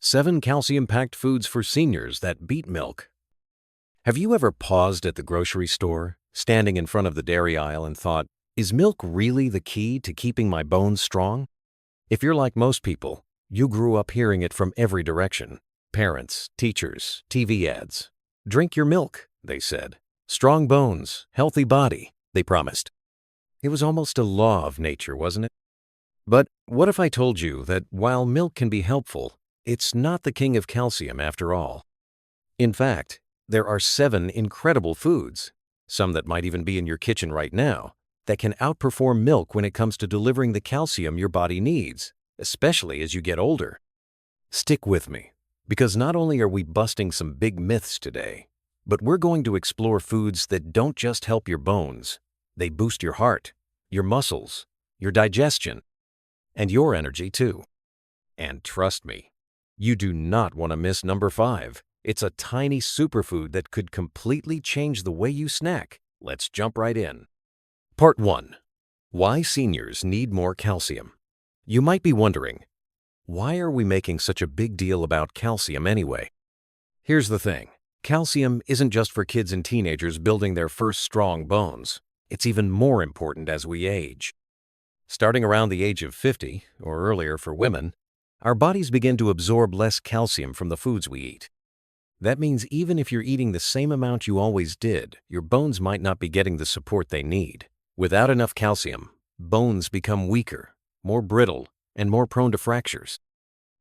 7 calcium-packed foods for seniors that beat milk. Have you ever paused at the grocery store, standing in front of the dairy aisle and thought, is milk really the key to keeping my bones strong? If you're like most people, you grew up hearing it from every direction. Parents, teachers, TV ads. Drink your milk, they said. Strong bones, healthy body, they promised. It was almost a law of nature, wasn't it? But what if I told you that while milk can be helpful, it's not the king of calcium after all? In fact, there are 7 incredible foods, some that might even be in your kitchen right now, that can outperform milk when it comes to delivering the calcium your body needs, especially as you get older. Stick with me, because not only are we busting some big myths today, but we're going to explore foods that don't just help your bones, they boost your heart, your muscles, your digestion, and your energy too. And trust me, you do not want to miss number 5. It's a tiny superfood that could completely change the way you snack. Let's jump right in. Part 1. Why seniors need more calcium. You might be wondering, why are we making such a big deal about calcium anyway? Here's the thing. Calcium isn't just for kids and teenagers building their first strong bones. It's even more important as we age. Starting around the age of 50, or earlier for women, our bodies begin to absorb less calcium from the foods we eat. That means even if you're eating the same amount you always did, your bones might not be getting the support they need. Without enough calcium, bones become weaker, more brittle, and more prone to fractures.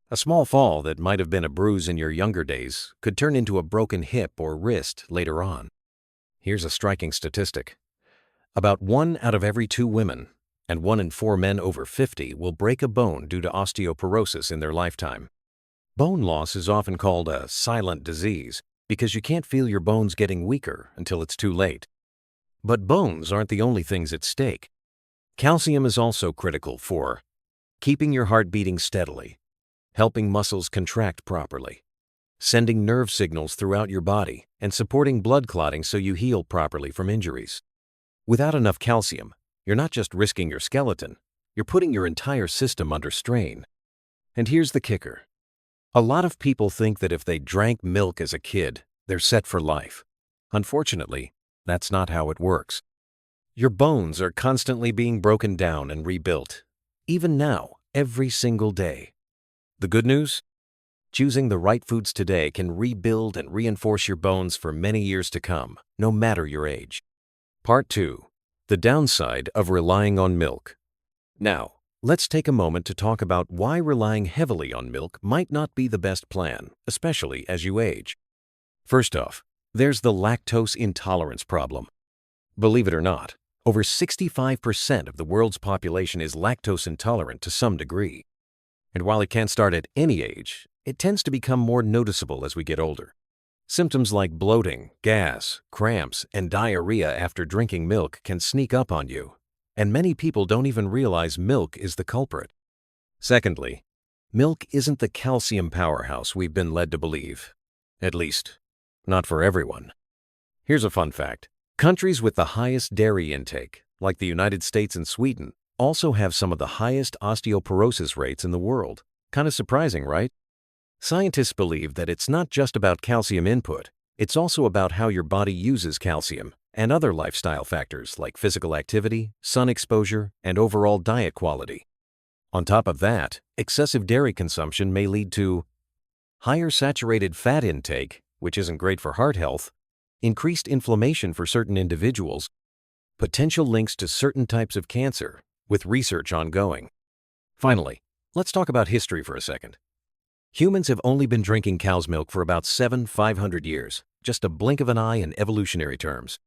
A small fall that might have been a bruise in your younger days could turn into a broken hip or wrist later on. Here's a striking statistic. About 1 out of every 2 women and 1 in 4 men over 50 will break a bone due to osteoporosis in their lifetime. Bone loss is often called a silent disease because you can't feel your bones getting weaker until it's too late. But bones aren't the only things at stake. Calcium is also critical for keeping your heart beating steadily, helping muscles contract properly, sending nerve signals throughout your body, and supporting blood clotting so you heal properly from injuries. Without enough calcium, you're not just risking your skeleton, you're putting your entire system under strain. And here's the kicker. A lot of people think that if they drank milk as a kid, they're set for life. Unfortunately, that's not how it works. Your bones are constantly being broken down and rebuilt, even now, every single day. The good news? Choosing the right foods today can rebuild and reinforce your bones for many years to come, no matter your age. Part 2. The downside of relying on milk. Now, let's take a moment to talk about why relying heavily on milk might not be the best plan, especially as you age. First off, there's the lactose intolerance problem. Believe it or not, over 65% of the world's population is lactose intolerant to some degree. And while it can start at any age, it tends to become more noticeable as we get older. Symptoms like bloating, gas, cramps, and diarrhea after drinking milk can sneak up on you, and many people don't even realize milk is the culprit. Secondly, milk isn't the calcium powerhouse we've been led to believe. At least, not for everyone. Here's a fun fact. Countries with the highest dairy intake, like the United States and Sweden, also have some of the highest osteoporosis rates in the world. Kind of surprising, right? Scientists believe that it's not just about calcium input, it's also about how your body uses calcium and other lifestyle factors like physical activity, sun exposure, and overall diet quality. On top of that, excessive dairy consumption may lead to higher saturated fat intake, which isn't great for heart health, increased inflammation for certain individuals, potential links to certain types of cancer, with research ongoing. Finally, let's talk about history for a second. Humans have only been drinking cow's milk for about 500 years, just a blink of an eye in evolutionary terms.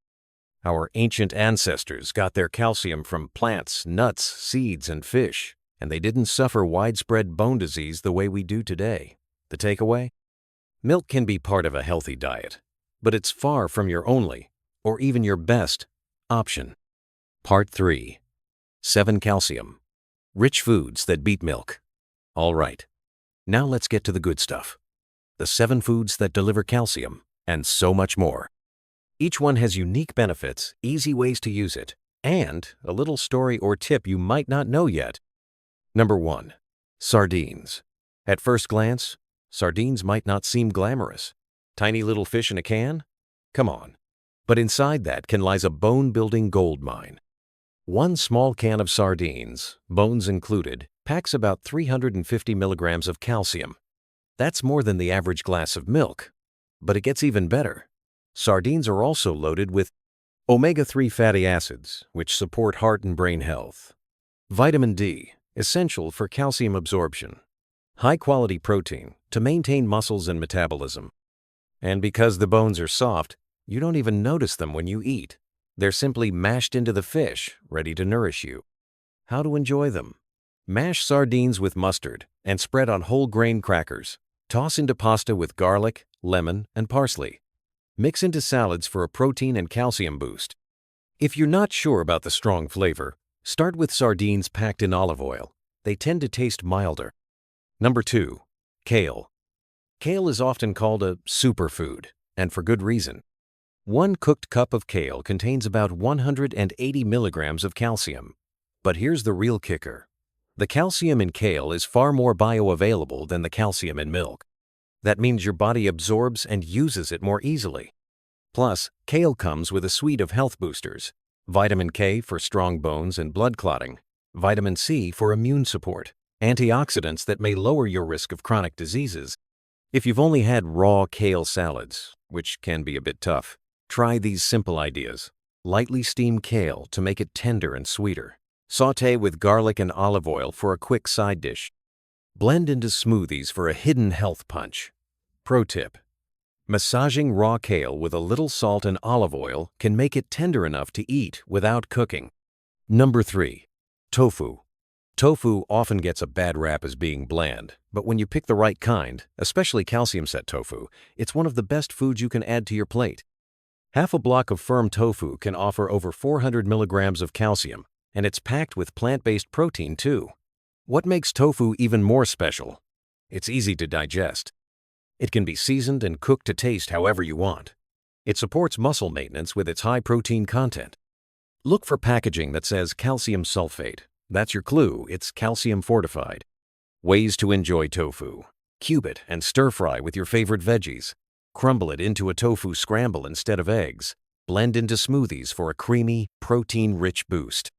Our ancient ancestors got their calcium from plants, nuts, seeds, and fish, and they didn't suffer widespread bone disease the way we do today. The takeaway? Milk can be part of a healthy diet, but it's far from your only, or even your best, option. Part 3. 7 calcium. Rich foods that beat milk. All right. Now let's get to the good stuff. The 7 foods that deliver calcium, and so much more. Each one has unique benefits, easy ways to use it, and a little story or tip you might not know yet. Number 1. Sardines. At first glance, Sardines might not seem glamorous. Tiny little fish in a can? Come on. But inside that can lies a bone-building gold mine. One small can of sardines, bones included, packs about 350 milligrams of calcium. That's more than the average glass of milk. But it gets even better. Sardines are also loaded with omega-3 fatty acids, which support heart and brain health. Vitamin D, essential for calcium absorption. High-quality protein to maintain muscles and metabolism. And because the bones are soft, you don't even notice them when you eat. They're simply mashed into the fish, ready to nourish you. How to enjoy them? Mash sardines with mustard and spread on whole grain crackers. Toss into pasta with garlic, lemon, and parsley. Mix into salads for a protein and calcium boost. If you're not sure about the strong flavor, start with sardines packed in olive oil. They tend to taste milder. Number 2. Kale. Kale is often called a superfood, and for good reason. One cooked cup of kale contains about 180 milligrams of calcium. But here's the real kicker. The calcium in kale is far more bioavailable than the calcium in milk. That means your body absorbs and uses it more easily. Plus, kale comes with a suite of health boosters. Vitamin K for strong bones and blood clotting. Vitamin C for immune support. Antioxidants that may lower your risk of chronic diseases. If you've only had raw kale salads, which can be a bit tough, try these simple ideas. Lightly steam kale to make it tender and sweeter. Sauté with garlic and olive oil for a quick side dish. Blend into smoothies for a hidden health punch. Pro tip: massaging raw kale with a little salt and olive oil can make it tender enough to eat without cooking. Number 3. Tofu. Tofu often gets a bad rap as being bland, but when you pick the right kind, especially calcium-set tofu, it's one of the best foods you can add to your plate. Half a block of firm tofu can offer over 400 milligrams of calcium, and it's packed with plant-based protein too. What makes tofu even more special? It's easy to digest. It can be seasoned and cooked to taste however you want. It supports muscle maintenance with its high protein content. Look for packaging that says calcium sulfate. That's your clue, it's calcium fortified. Ways to enjoy tofu. Cube it and stir-fry with your favorite veggies. Crumble it into a tofu scramble instead of eggs. Blend into smoothies for a creamy, protein-rich boost.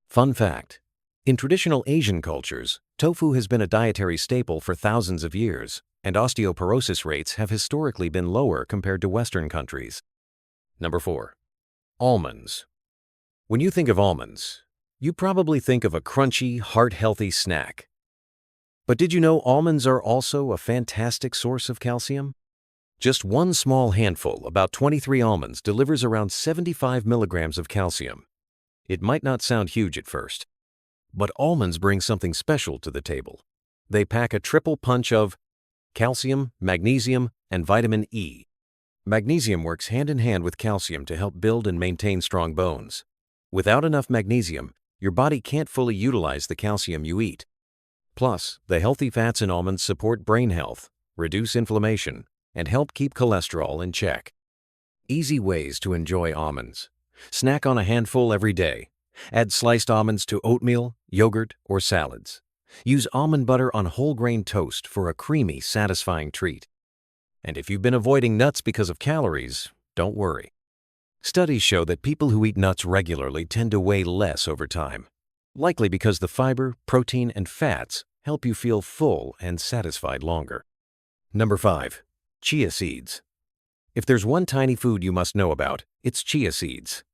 Fun fact: in traditional Asian cultures, tofu has been a dietary staple for thousands of years, and osteoporosis rates have historically been lower compared to Western countries. Number 4. Almonds. When you think of almonds, you probably think of a crunchy, heart-healthy snack. But did you know almonds are also a fantastic source of calcium? Just one small handful, about 23 almonds, delivers around 75 milligrams of calcium. It might not sound huge at first, but almonds bring something special to the table. They pack a triple punch of calcium, magnesium, and vitamin E. Magnesium works hand in hand with calcium to help build and maintain strong bones. Without enough magnesium, your body can't fully utilize the calcium you eat. Plus, the healthy fats in almonds support brain health, reduce inflammation, and help keep cholesterol in check. Easy ways to enjoy almonds. Snack on a handful every day. Add sliced almonds to oatmeal, yogurt, or salads. Use almond butter on whole grain toast for a creamy, satisfying treat. And if you've been avoiding nuts because of calories, don't worry. Studies show that people who eat nuts regularly tend to weigh less over time, likely because the fiber, protein, and fats help you feel full and satisfied longer. Number 5. Chia seeds. If there's one tiny food you must know about, it's chia seeds.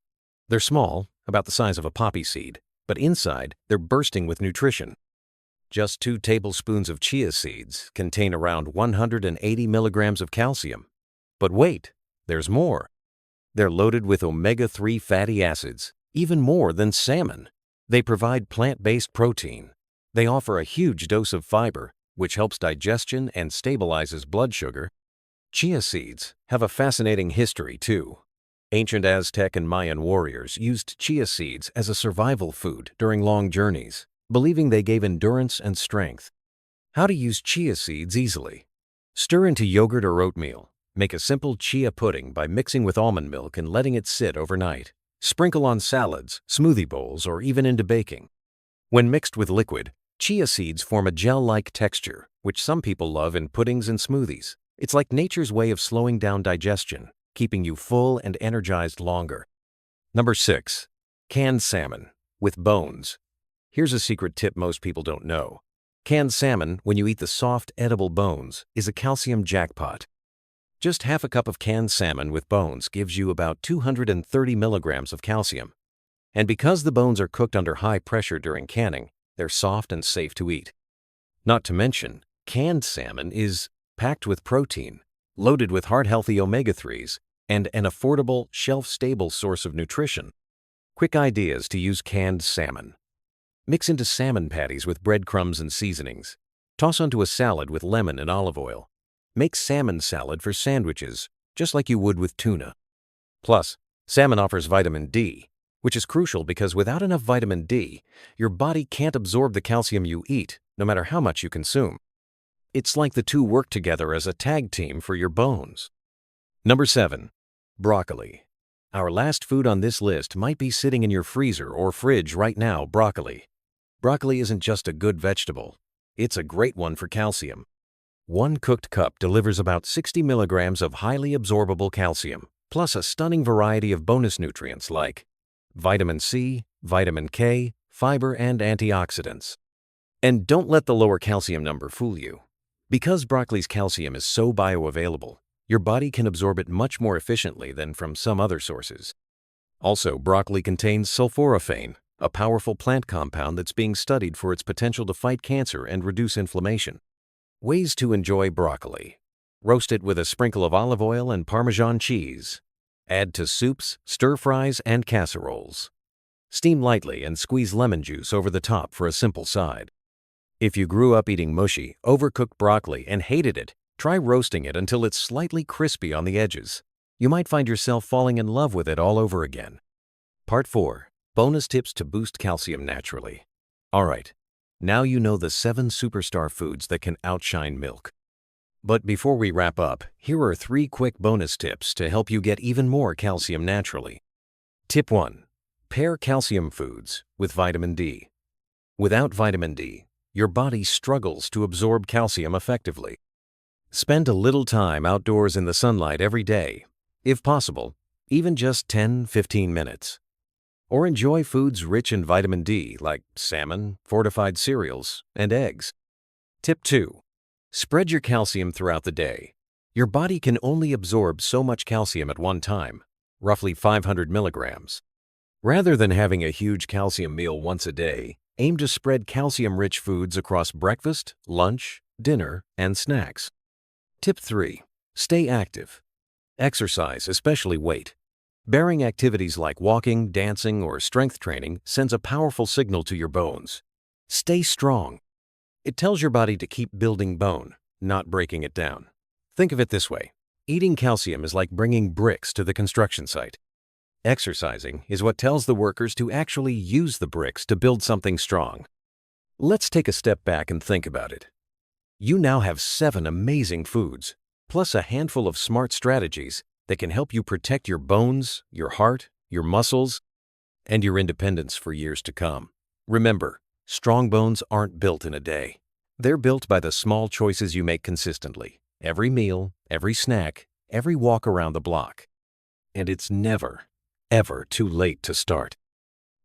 They're small, about the size of a poppy seed, but inside they're bursting with nutrition. Just 2 tablespoons of chia seeds contain around 180 milligrams of calcium. But wait, there's more. They're loaded with omega-3 fatty acids, even more than salmon. They provide plant-based protein. They offer a huge dose of fiber, which helps digestion and stabilizes blood sugar. Chia seeds have a fascinating history, too. Ancient Aztec and Mayan warriors used chia seeds as a survival food during long journeys, believing they gave endurance and strength. How to use chia seeds easily. Stir into yogurt or oatmeal. Make a simple chia pudding by mixing with almond milk and letting it sit overnight. Sprinkle on salads, smoothie bowls, or even into baking. When mixed with liquid, chia seeds form a gel-like texture, which some people love in puddings and smoothies. It's like nature's way of slowing down digestion, keeping you full and energized longer. Number 6. Canned salmon with bones. Here's a secret tip most people don't know. Canned salmon, when you eat the soft, edible bones, is a calcium jackpot. Just half a cup of canned salmon with bones gives you about 230 milligrams of calcium. And because the bones are cooked under high pressure during canning, they're soft and safe to eat. Not to mention, canned salmon is packed with protein, loaded with heart-healthy omega-3s, and an affordable, shelf-stable source of nutrition. Quick ideas to use canned salmon. Mix into salmon patties with breadcrumbs and seasonings. Toss onto a salad with lemon and olive oil. Make salmon salad for sandwiches, just like you would with tuna. Plus, salmon offers vitamin D, which is crucial because without enough vitamin D, your body can't absorb the calcium you eat, no matter how much you consume. It's like the two work together as a tag team for your bones. Number 7. Broccoli. Our last food on this list might be sitting in your freezer or fridge right now. Broccoli. Broccoli isn't just a good vegetable. It's a great one for calcium. One cooked cup delivers about 60 milligrams of highly absorbable calcium, plus a stunning variety of bonus nutrients like vitamin C, vitamin K, fiber, and antioxidants. And don't let the lower calcium number fool you. Because broccoli's calcium is so bioavailable, your body can absorb it much more efficiently than from some other sources. Also, broccoli contains sulforaphane, a powerful plant compound that's being studied for its potential to fight cancer and reduce inflammation. Ways to enjoy broccoli. Roast it with a sprinkle of olive oil and Parmesan cheese. Add to soups, stir-fries, and casseroles. Steam lightly and squeeze lemon juice over the top for a simple side. If you grew up eating mushy, overcooked broccoli and hated it, try roasting it until it's slightly crispy on the edges. You might find yourself falling in love with it all over again. Part 4. Bonus tips to boost calcium naturally. Alright, now you know the 7 superstar foods that can outshine milk. But before we wrap up, here are 3 quick bonus tips to help you get even more calcium naturally. Tip 1. Pair calcium foods with vitamin D. Without vitamin D, your body struggles to absorb calcium effectively. Spend a little time outdoors in the sunlight every day, if possible, even just 10-15 minutes. Or enjoy foods rich in vitamin D like salmon, fortified cereals, and eggs. Tip 2. Spread your calcium throughout the day. Your body can only absorb so much calcium at one time, roughly 500 milligrams. Rather than having a huge calcium meal once a day, aim to spread calcium-rich foods across breakfast, lunch, dinner, and snacks. Tip 3. Stay active. Exercise, especially weight-bearing activities like walking, dancing, or strength training sends a powerful signal to your bones. Stay strong. It tells your body to keep building bone, not breaking it down. Think of it this way. Eating calcium is like bringing bricks to the construction site. Exercising is what tells the workers to actually use the bricks to build something strong. Let's take a step back and think about it. You now have 7 amazing foods, plus a handful of smart strategies that can help you protect your bones, your heart, your muscles, and your independence for years to come. Remember, strong bones aren't built in a day. They're built by the small choices you make consistently, every meal, every snack, every walk around the block. And it's never, ever too late to start.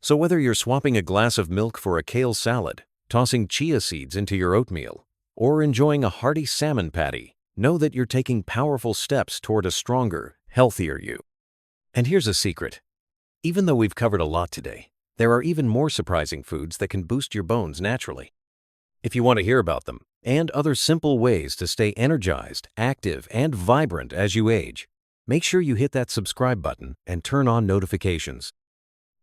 So whether you're swapping a glass of milk for a kale salad, tossing chia seeds into your oatmeal, or enjoying a hearty salmon patty, know that you're taking powerful steps toward a stronger, healthier you. And here's a secret. Even though we've covered a lot today, there are even more surprising foods that can boost your bones naturally. If you want to hear about them, and other simple ways to stay energized, active, and vibrant as you age, make sure you hit that subscribe button and turn on notifications.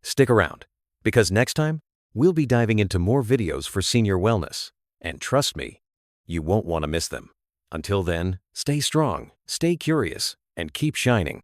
Stick around, because next time, we'll be diving into more videos for senior wellness. And trust me, you won't want to miss them. Until then, stay strong, stay curious, and keep shining.